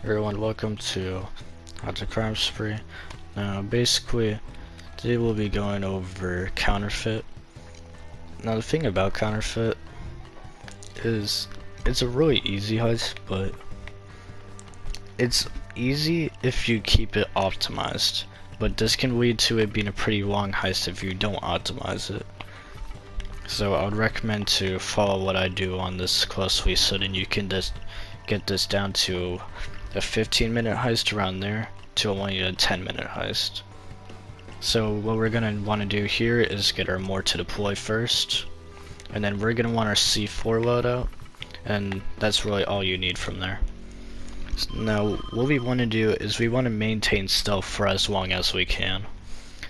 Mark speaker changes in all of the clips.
Speaker 1: Everyone, welcome to Crime Spree. Now, basically, today we'll be going over counterfeit. Now, the thing about counterfeit is it's a really easy heist, but it's easy if you keep it optimized. But this can lead to it being a pretty long heist if you don't optimize it. So I would recommend to follow what I do on this closely, so then you can just get this down to a 15-minute heist around there to only a 10-minute heist. So what we're gonna want to do here is get our more to deploy first, and then we're gonna want our C4 loadout, and that's really all you need from there. Now what we want to do is we want to maintain stealth for as long as we can.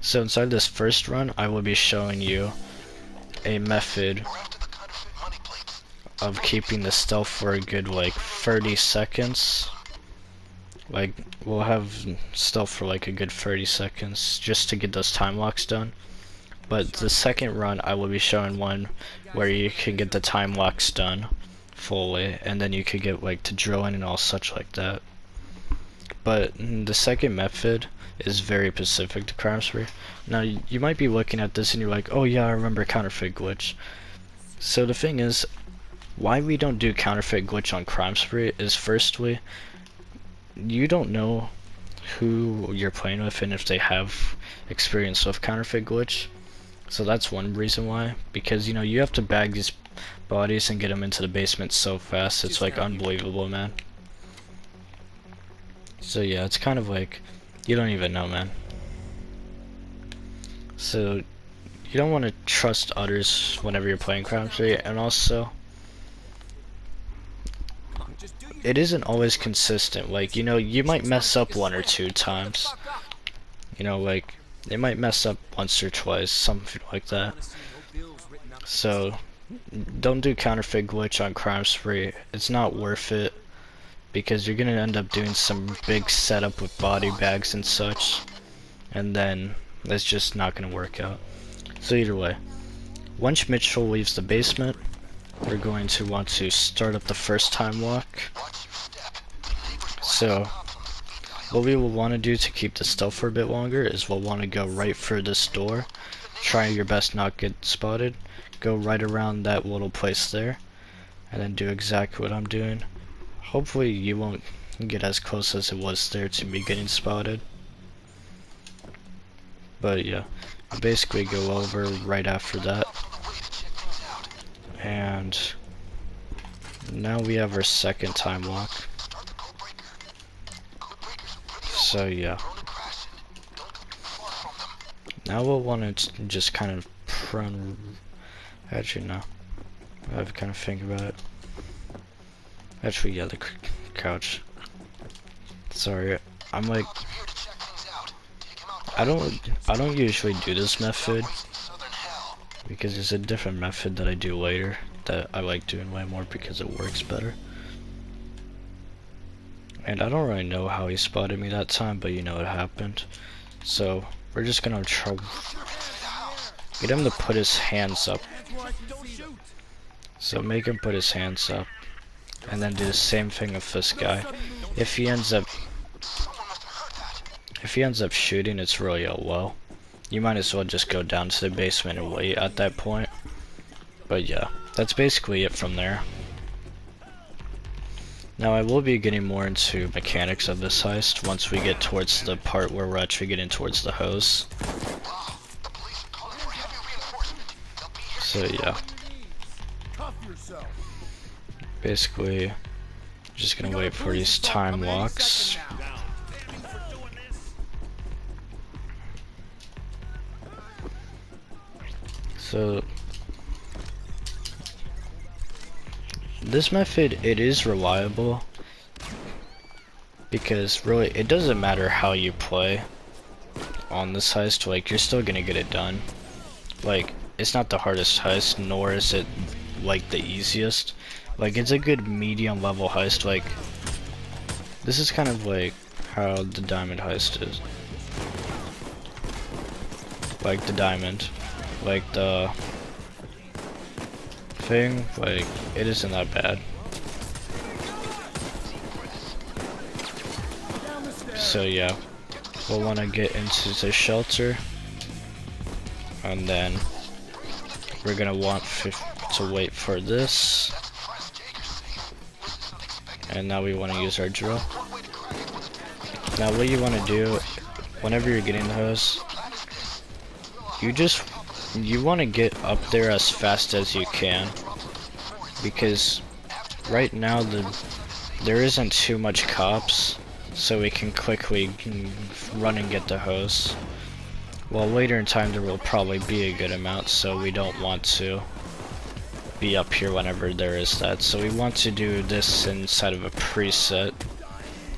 Speaker 1: So inside this first run, I will be showing you a method of keeping the stealth for a good like 30 seconds. Like, we'll have stealth for like a good 30 seconds just to get those time locks done. But the second run, I will be showing one where you can get the time locks done fully, and then you could get like to drilling and all such like that. But the second method is very specific to Crime Spree. Now, you might be looking at this and you're like, oh yeah, I remember counterfeit glitch. So the thing is, why we don't do counterfeit glitch on Crime Spree is, firstly, you don't know who you're playing with and if they have experience with counterfeit glitch. So that's one reason why, because you know you have to bag these bodies and get them into the basement so fast, it's like unbelievable, man. So yeah, it's kind of like you don't even know, man. So you don't want to trust others whenever you're playing Crime Spree, and also it isn't always consistent. Like, you know, you might mess up one or two times. You know, like, they might mess up once or twice, something like that. So, don't do counterfeit glitch on Crime Spree. It's not worth it, because you're gonna end up doing some big setup with body bags and such, and then it's just not gonna work out. So either way, once Mitchell leaves the basement, we're going to want to start up the first time lock. So what we will want to do to keep the stealth for a bit longer is we'll want to go right for this door, try your best not get spotted, go right around that little place there, and then do exactly what I'm doing. Hopefully you won't get as close as it was there to me getting spotted. But yeah, I basically go over right after that. And now we have our second time lock. So yeah. Now we'll want to just kind of run. Actually, no. I have to kind of think about it. Actually, yeah, the couch. Sorry, I'm like, I don't usually do this method, because there's a different method that I do later that I like doing way more because it works better. And I don't really know how he spotted me that time, but you know it happened. So we're just gonna try get him to put his hands up. So make him put his hands up, and then do the same thing with this guy. If he ends up shooting, it's really low. You might as well just go down to the basement and wait at that point. But yeah, that's basically it from there. Now I will be getting more into mechanics of this heist once we get towards the part where we're actually getting towards the hose. So yeah. Basically, just gonna wait for these time locks. So this method, it is reliable, because really it doesn't matter how you play on this heist, like you're still gonna get it done. Like, it's not the hardest heist, nor is it like the easiest. Like, it's a good medium level heist. Like, this is kind of like how the diamond heist is. Like the diamond, like the thing, like, it isn't that bad. So yeah, we'll want to get into the shelter, and then we're gonna want to wait for this. And now we want to use our drill. Now what you want to do, whenever you're getting the hose, you want to get up there as fast as you can, because right now there isn't too much cops, so we can quickly run and get the hose. Well, later in time there will probably be a good amount, so we don't want to be up here whenever there is that. So we want to do this inside of a preset,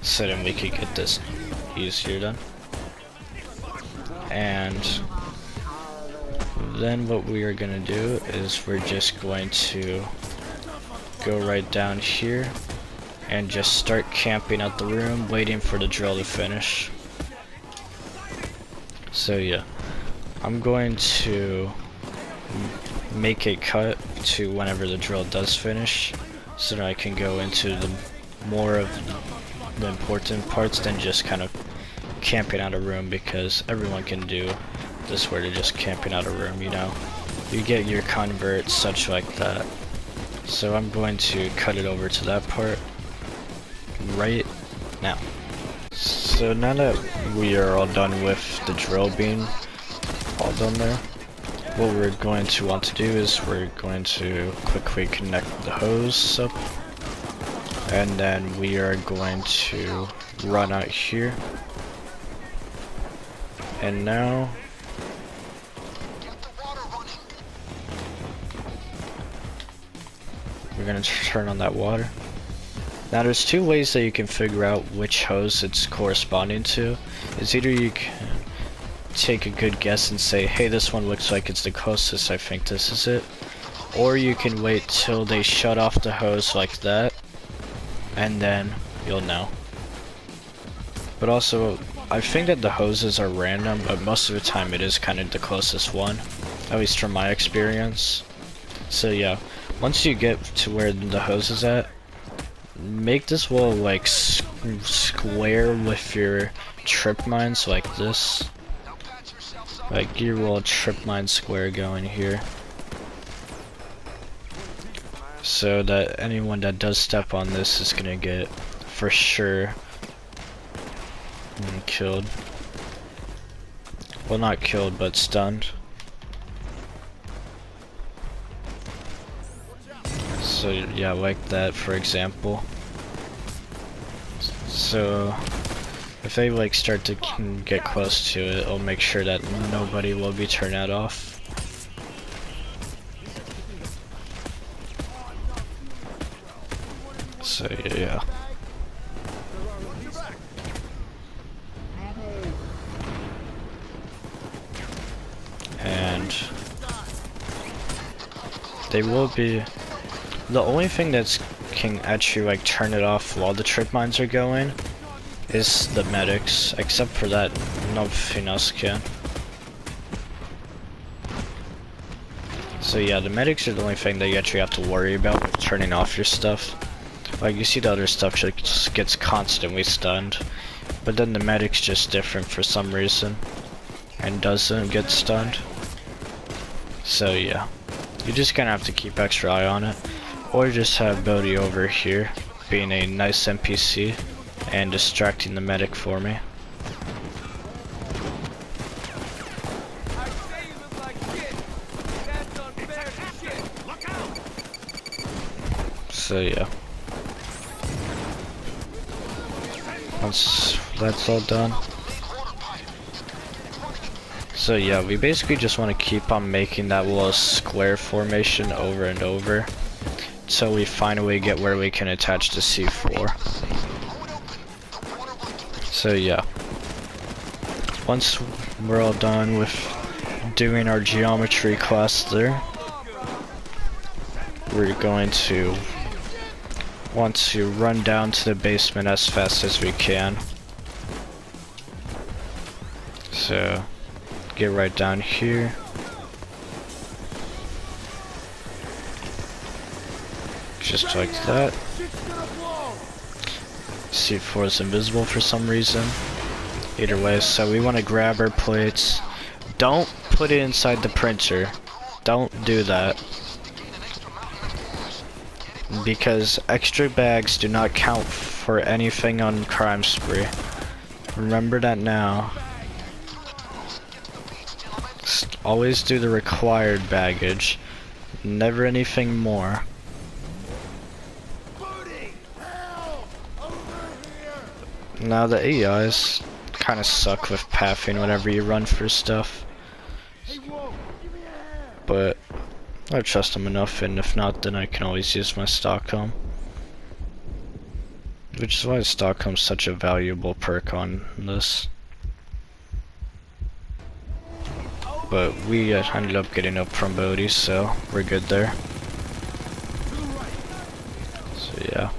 Speaker 1: so then we could get this easier done. And then what we are gonna do is we're just going to go right down here and just start camping out the room, waiting for the drill to finish. So yeah, I'm going to make a cut to whenever the drill does finish, so that I can go into the more of the important parts than just kind of camping out a room, because everyone can do this where they're just camping out a room, you know. You get your convert, such like that. So I'm going to cut it over to that part right now. So now that we are all done with the drill being all done there, what we're going to want to do is we're going to quickly connect the hose up, and then we are going to run out here. And now we're going to turn on that water. Now there's two ways that you can figure out which hose it's corresponding to. It's either you can take a good guess and say, hey, this one looks like it's the closest, I think this is it. Or you can wait till they shut off the hose like that, and then you'll know. But also, I think that the hoses are random, but most of the time it is kind of the closest one, at least from my experience. So yeah, once you get to where the hose is at, make this wall like square with your trip mines like this. Like your little trip mine square going here, so that anyone that does step on this is gonna get for sure killed. Well, not killed, but stunned. So yeah, like that, for example. So if they like start to get close to it, it'll make sure that nobody will be turned that off. So yeah. And they will be, the only thing that's can actually like turn it off while the trip mines are going is the medics. Except for that, nothing else can. So yeah, the medics are the only thing that you actually have to worry about with turning off your stuff. Like you see the other stuff just gets constantly stunned, but then the medic's just different for some reason and doesn't get stunned. So yeah, you just kind of have to keep extra eye on it, or just have Bodhi over here being a nice NPC and distracting the medic for me. So yeah, once that's all done, so yeah, we basically just want to keep on making that little square formation over and over until we finally get where we can attach the C4. So yeah, once we're all done with doing our geometry class there, we're going to want to run down to the basement as fast as we can. So get right down here. Just like that. C4 is invisible for some reason. Either way, so we want to grab our plates. Don't put it inside the printer. Don't do that. Because extra bags do not count for anything on Crime Spree. Remember that now. Always do the required baggage. Never anything more. Now the AIs kind of suck with pathing whenever you run for stuff. But I trust them enough, and if not, then I can always use my Stockholm. Which is why Stockholm's such a valuable perk on this. But we ended up getting up from Bodhi, so we're good there. So yeah.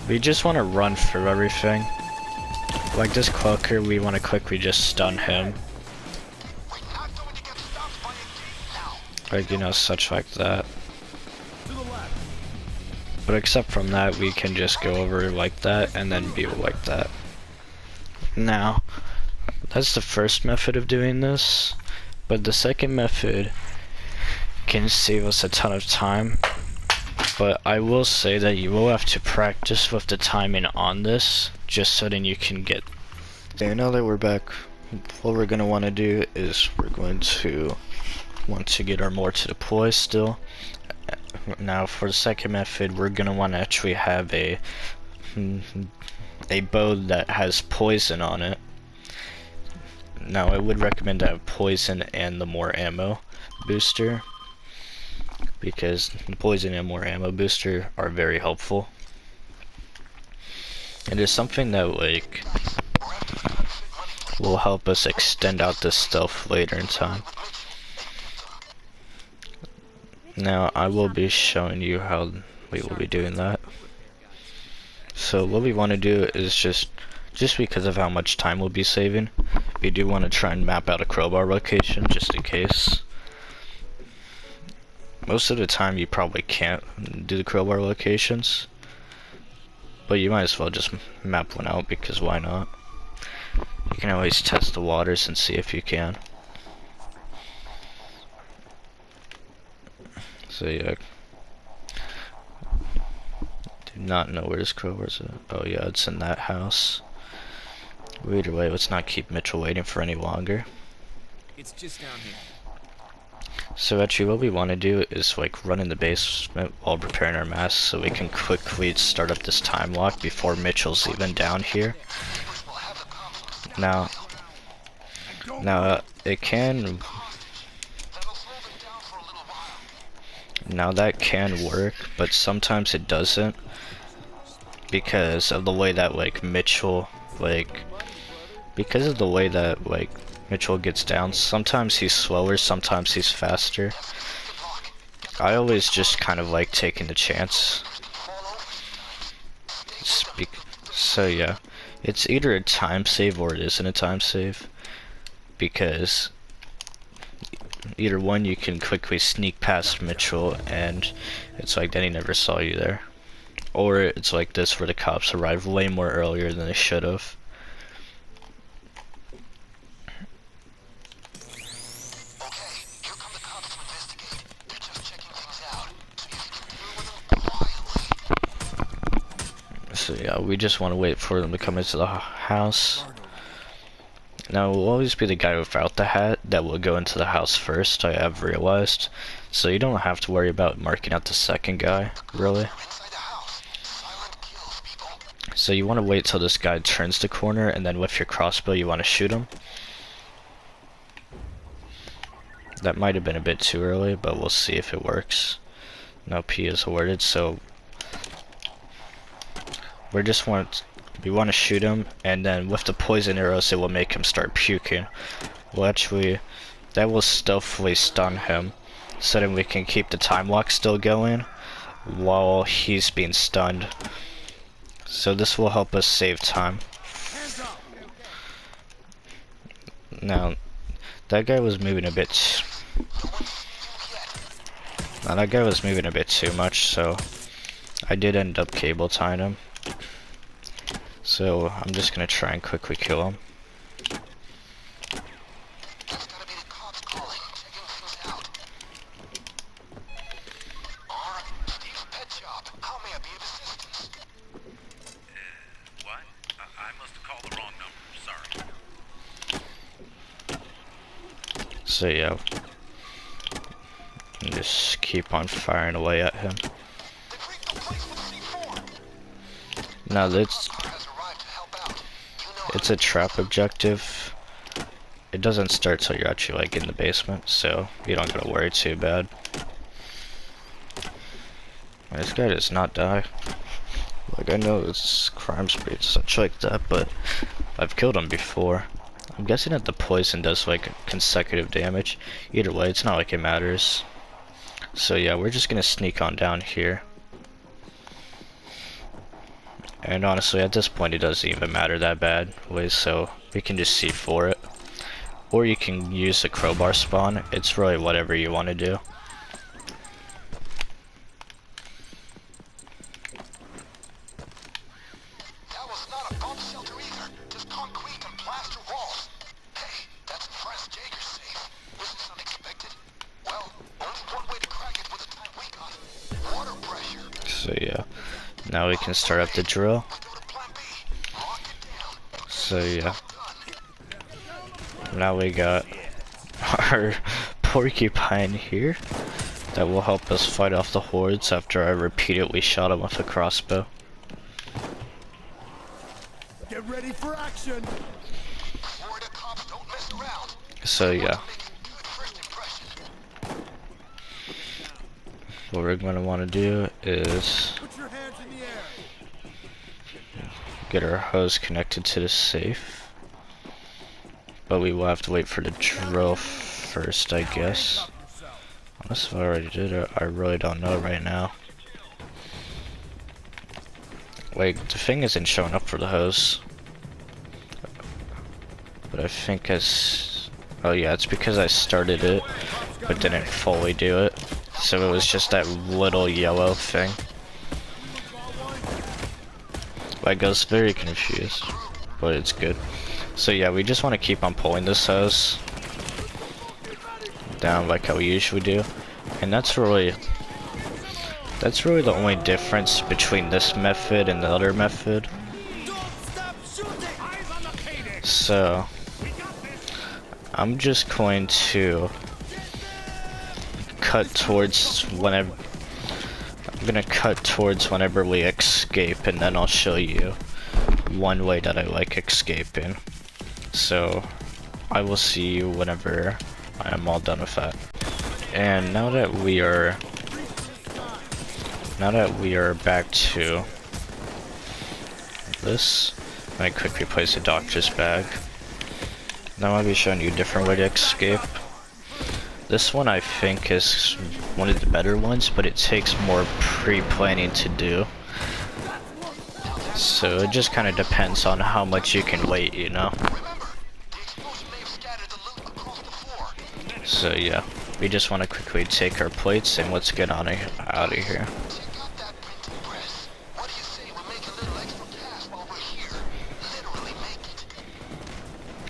Speaker 1: We just want to run through everything. Like this cloaker, we want to quickly just stun him. Like, you know, such like that. But except from that, we can just go over like that and then be like that. Now, that's the first method of doing this. But the second method can save us a ton of time. But I will say that you will have to practice with the timing on this, just so then you can get. Okay, now that we're back, what we're going to want to do is we're going to want to get our more to deploy still. Now for the second method, we're going to want to actually have a bow that has poison on it. Now I would recommend to have poison and the more ammo booster, because the poison and more ammo booster are very helpful. And it's something that like will help us extend out this stealth later in time. Now I will be showing you how we will be doing that. So what we want to do is just because of how much time we'll be saving, we do want to try and map out a crowbar location just in case. Most of the time you probably can't do the crowbar locations, but you might as well just map one out, because why not? You can always test the waters and see if you can. So yeah, do not know where this crowbar's at. Oh yeah, it's in that house. Either way, let's not keep Mitchell waiting for any longer.
Speaker 2: It's just down here.
Speaker 1: So actually what we want to do is like run in the basement while preparing our masks, so we can quickly start up this time lock before Mitchell's even down here. Now it can. Now that can work, but sometimes it doesn't, because of the way that like Mitchell Mitchell gets down. Sometimes he's slower, sometimes he's faster. I always just kind of like taking the chance. So yeah, it's either a time save or it isn't a time save, because either one, you can quickly sneak past Mitchell and it's like then he never saw you there, or it's like this where the cops arrive way more earlier than they should have. So yeah, we just want to wait for them to come into the house. Now, it will always be the guy without the hat that will go into the house first, I have realized. So you don't have to worry about marking out the second guy, really. So you want to wait till this guy turns the corner, and then with your crossbow you want to shoot him. That might have been a bit too early, but we'll see if it works. No P is awarded, so we want to shoot him, and then with the poison arrows it will make him start puking. Well, actually, that will stealthily stun him, so then we can keep the time lock still going while he's being stunned. So this will help us save time. Now, that guy was moving a bit. Now that guy was moving a bit too much, so I did end up cable tying him. So I'm just gonna try and quickly kill him.
Speaker 3: That's gotta be the cops calling, checking things out. Alright, Steve's pet shop. How may I be of assistance?
Speaker 4: What? I must have called the wrong number. Sorry.
Speaker 1: So yeah, just keep on firing away at him.
Speaker 3: The creep the place with C4.
Speaker 1: Now that's
Speaker 3: Car has arrived to help out. You know
Speaker 1: it's a trap objective. It doesn't start till you're actually like in the basement, so you don't gotta worry too bad. This guy does not die. Like, I know it's crime spree and such like that, but I've killed him before. I'm guessing that the poison does like consecutive damage. Either way, it's not like it matters. So yeah, we're just gonna sneak on down here. And honestly, at this point, it doesn't even matter that bad, so we can just C4 it. Or you can use the crowbar spawn. It's really whatever you want to do.
Speaker 3: that was not a bomb shelter either. Just concrete and plaster walls. Hey, that's a Franz Jaeger safe. Was this unexpected? Well, only one way to crack it with the time we got. Water pressure.
Speaker 1: So yeah, now we can start up the drill.
Speaker 3: We go to plan B. Lock it down.
Speaker 1: So yeah,
Speaker 3: Done.
Speaker 1: now we got our porcupine here that will help us fight off the hordes after I repeatedly shot him with a crossbow.
Speaker 2: Get ready for action.
Speaker 3: Florida cops don't mess around.
Speaker 1: So yeah,
Speaker 3: Make a good first impression.
Speaker 1: what we're gonna want to do is
Speaker 2: Put your hands in the air.
Speaker 1: get our hose connected to the safe. But we will have to wait for the drill first, I guess. Unless I already did it, I really don't know right now. Like, the thing isn't showing up for the hose. But I think oh yeah, it's because I started it, but didn't fully do it. So it was just that little yellow thing. Like, I was very confused, but it's good. So yeah, we just want to keep on pulling this hose down like how we usually do. And that's really the only difference between this method and the other method. So I'm just going to cut towards whenever we escape, and then I'll show you one way that I like escaping. So I will see you whenever I am all done with that. And now that we are back to this, I'm gonna quickly place the doctor's bag. Now I'll be showing you a different way to escape. This one I think is one of the better ones, but it takes more pre-planning to do. So it just kind of depends on how much you can wait, you know?
Speaker 3: Remember, the explosion may have scattered the loot across the floor.
Speaker 1: So yeah, we just want to quickly take our plates and let's get out of here.
Speaker 3: Check out that printing press. What do you say we make a little extra cash while we're here? Literally make it.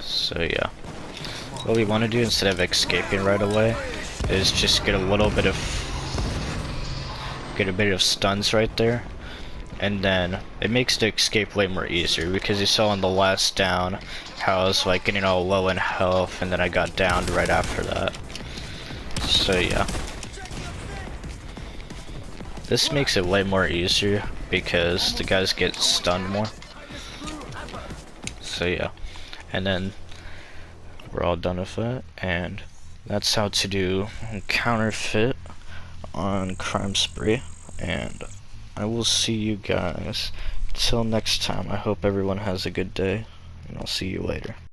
Speaker 1: So yeah, what we want to do instead of escaping right away is just get a bit of stuns right there, and then it makes the escape way more easier, because you saw on the last down how I was like getting all low in health and then I got downed right after that. So yeah, this makes it way more easier because the guys get stunned more. So yeah, and then we're all done with that, and that's how to do counterfeit on Crime Spree. And I will see you guys till next time. I hope everyone has a good day, and I'll see you later.